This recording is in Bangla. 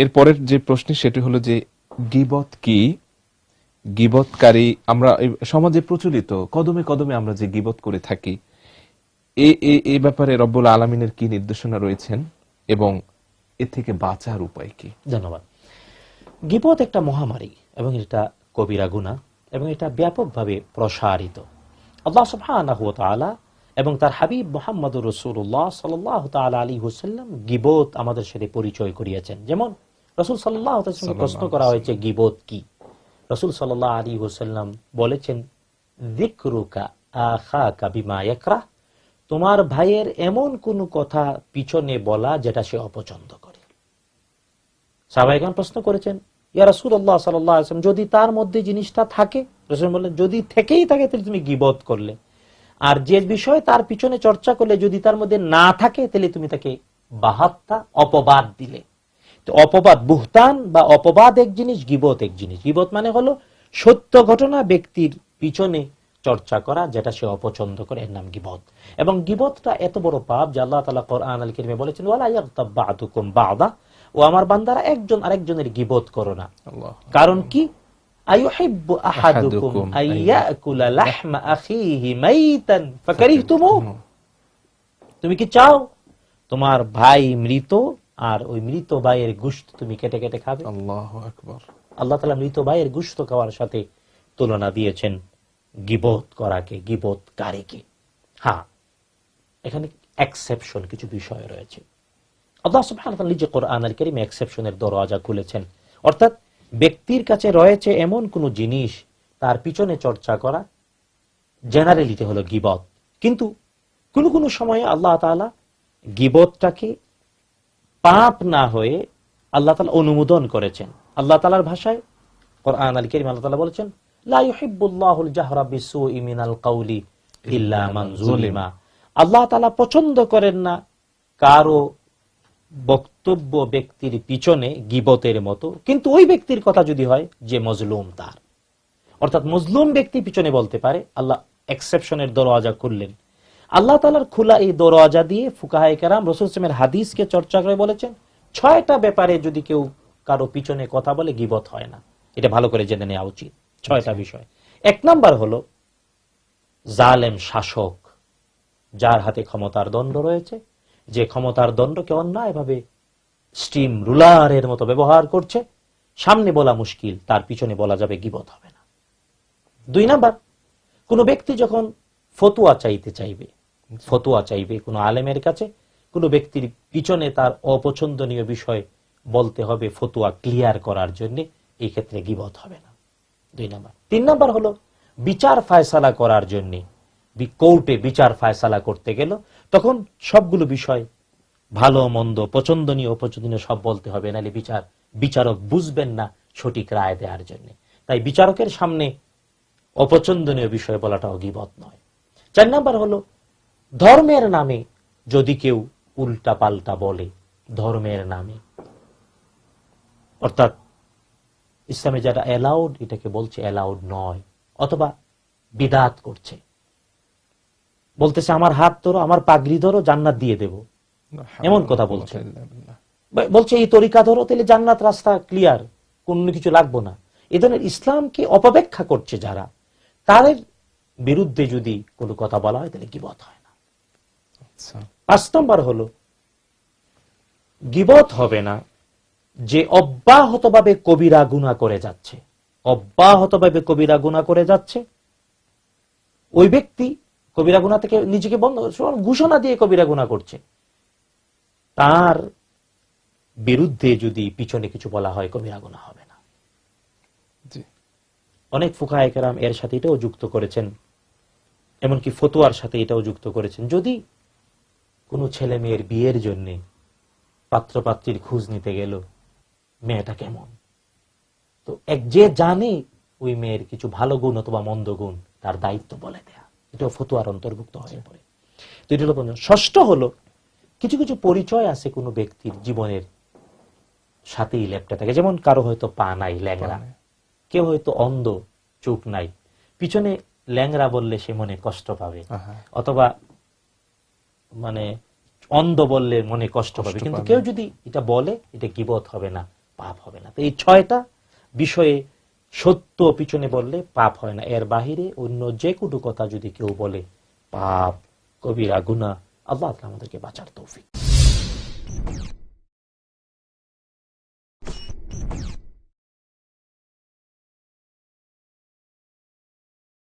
এরপরের যে প্রশ্ন সেটি হলো যে গীবত কি, গীবতকারী আমরা সমাজে প্রচলিত কদমে কদমে আমরা যে গীবত করে থাকি, এই ব্যাপারে রব্বুল আলামিনের কি নির্দেশনা রয়েছেন এবং এ থেকে বাঁচার উপায় কি? ধন্যবাদ। গীবত একটা মহামারী এবং এটা কবিরা গুনাহ এবং এটা ব্যাপকভাবে প্রসারিত। আল্লাহ সুবহানাহু ওয়া তাআলা এবং তার হাবিব মুহাম্মদুর রাসূলুল্লাহ সাল্লাল্লাহু তাআলা আলাইহি ওয়াসাল্লাম গীবত আমাদের সাথে পরিচয় করিয়েছেন। যেমন রাসূল সাল্লাল্লাহু আলাইহি ওয়াসাল্লাম প্রশ্ন করা হয়েছে গীবত কি, রাসূল সাল্লাল্লাহু আলাইহি ওয়াসাল্লাম বলেছেন যিকরুকা আখাকা বিমা ইয়াকরাহ, তোমার ভাইয়ের এমন কোন কথা পিছনে বলা যেটা সে অপছন্দ করে। সাহাবায়ে প্রশ্ন করেছেন, ইয়া রাসূলুল্লাহ সাল্লাল্লাহু আলাইহি ওয়াসাল্লাম, যদি তার মধ্যে জিনিসটা থাকে? রাসূল বললেন, যদি থেকেই থাকে তাহলে তুমি গীবত করলে, আর যে বিষয় তার পিছনে চর্চা করলে যদি তার মধ্যে না থাকে তাহলে তুমি তাকে বাহাত্তা অপবাদ দিলে। তো অপবাদ, বুহতান বা অপবাদ এক জিনিস, গীবত এক জিনিস। গীবত মানে হলো সত্য ঘটনা ব্যক্তির পিছনে চর্চা করা যেটা সে অপছন্দ করে, এর নাম গীবত। এবং গীবতটা এত বড় পাপ যে আল্লাহ তাআলা কোরআন আল কারীমে বলেছেন, ওয়ালা ইয়াগতাব বা'দুকুম বা'দা, ও আমার বান্দারা একজন আরেকজনের গীবত করো না। কারণ কি? আইয়ুহিব্বু আহাদুকুম আইয়াকুলা লাহমা আখিহি মাইতান ফাকারিহতুমুহু, তুমি কি চাও তোমার ভাই মৃত আর ওই মৃত ভাইয়ের গোশত তুমি কেটে কেটে খাবে? আল্লাহু আকবার। আল্লাহ তাআলা মৃত ভাইয়ের গোশত খাওয়ার সাথে তুলনা দিয়েছেন গীবত করাকে, গীবতকারীকে। হ্যাঁ, এখানে এক্সেপশন কিছু বিষয় রয়েছে। আল্লাহ সুবহানাহু ওয়া তাআলা নিজে কোরআন আল কারীমে এক্সেপশনের দরওয়াজা খুলেছেন। অর্থাৎ ব্যক্তির কাছে রয়েছে এমন কোন জিনিস তার পিছনে চর্চা করা, জেনারেলিটি হলো গীবত, কিন্তু কোন কোন সময়ে আল্লাহ তাআলা গীবতটাকে পাপ না হয়ে আল্লাহ তাআলা অনুমোদন করেছেন। আল্লাহ তাআলার ভাষায় কোরআন আল কারীমে আল্লাহ তাআলা বলেছেন, লা ইউহিব্বুল্লাহুল জাহরা বিসসুই মিনাল কাউলি ইল্লা মান যুলিমা, আল্লাহ তাআলা পছন্দ করেন না কারো বক্তব্য ব্যক্তির পিছনে গীবতের মতো, কিন্তু ওই ব্যক্তির কথা যদি হয় যে মজলুম তার, অর্থাৎ মজলুম ব্যক্তি পিছনে বলতে পারে। আল্লাহ এক্সেপশনের দরওয়াজা খুললেন। আল্লাহ তাআলার খোলা এই দরওয়াজা দিয়ে ফুকাহায়ে কেরাম রাসূল সাল্লাল্লাহু আলাইহি ওয়াসাল্লামের হাদিসকে চর্চা করে বলেছেন 6টা ব্যাপারে যদি কেউ কারো পিছনে কথা বলে গীবত হয় না। এটা ভালো করে জেনে নেওয়া উচিত। 6টা বিষয়। 1 নাম্বার হলো জালেম শাসক, যার হাতে ক্ষমতার দণ্ড রয়েছে, যে ক্ষমতার দণ্ডকে অন্যায়ভাবে স্টিম রুলারের মতো ব্যবহার করছে, সামনে বলা মুশকিল, তার পিছনে বলা যাবে, গীবত হবে না। 2 নাম্বার, কোন ব্যক্তি যখন ফতোয়া চাইবে কোন আলেমের কাছে, কোন ব্যক্তির পিছনে তার অপছন্দনীয় বিষয় বলতে হবে ফতোয়া ক্লিয়ার করার জন্য, এই ক্ষেত্রে গীবত হবে না। 2 নাম্বার। 3 নাম্বার হলো বিচার ফায়সালা করার জন্য, কোর্টে বিচার ফায়সালা করতে গেল, তখন সবগুলো বিষয় ভালো মন্দ, পছন্দনীয় অপছন্দনীয় সব বলতে হবে, নাহলে বিচারক বুঝবেন না সঠিক রায় দেওয়ার জন্য। তাই বিচারকের সামনে অপছন্দনীয় বিষয় বলাটাও গীবত নয়। 4 নাম্বার হলো ধর্মের নামে যদি কেউ উল্টা পাল্টা বলে, ধর্মের নামে, অর্থাৎ ইসলামে যেটা অ্যালাউড এটাকে বলছে অ্যালাউড নয়, অথবা বিদআত করছে, বলতেছে আমার হাত ধরো, আমার পাগড়ি ধরো, জান্নাত দিয়ে দেব, এমন কথা বলছে। বলছে এই তরিকা ধরো, তাহলে জান্নাত রাস্তা ক্লিয়ার, কোন কিছু লাগবো না। এই ধরনের ইসলামকে অপব্যাখ্যা করছে যারা, তাদের বিরুদ্ধে যদি কোনো কথা বলা হয় তাহলে গীবত হয় না। 5 নম্বর হলো গীবত হবে না যে অব্যাহতভাবে কবিরা গুনাহ করে যাচ্ছে, ওই ব্যক্তি কবিরা গুনাহ থেকে নিজেকে বন্ধ ঘোষণা দিয়ে কবিরা গুনাহ করছে, তার বিরুদ্ধে যদি পিছনে কিছু বলা হয় কবিরা গুনাহ হবে না। অনেক ফুকাহায়ে কেরাম এর সাথে এটাও যুক্ত করেছেন, এমনকি ফতোয়ার সাথে এটাও যুক্ত করেছেন, যদি কোনো ছেলে মেয়ের বিয়ের জন্য পাত্রপাত্রীর খোঁজ নিতে গেল, মেয়েটা কেমন, তো যে জানে ওই মেয়ের কিছু ভালো গুণ অথবা মন্দ গুণ, তার দায়িত্ব বলে দেয়া, এটাও ফতোয়ার অন্তর্ভুক্ত হয়ে পড়ে। তো এটা হলো 5। 6ষ্ঠ হলো কিছু কিছু পরিচয় আছে কোনো ব্যক্তির জীবনের সাথেই লেপ্টে থাকে, যেমন কারো হয়তো পা নাই, ল্যাংড়া, কেউ হয়তো অন্ধ, চোখ নাই, পিছনে ল্যাংড়া বললে সে মনে কষ্ট পাবে, অথবা মানে অন্ধ বললে মনে কষ্ট পাবে, কিন্তু কেউ যদি এটা বলে এটা গীবত হবে না, পাপ হবে না। তো এই 6টা বিষয়ে সত্য পিছনে বললে পাপ হয় না, এর বাহিরে অন্য যে কোনো কথা যদি কেউ বলে পাপ, কবিরা গুনাহ। আল্লাহ আমাদেরকে বাঁচার তৌফিক।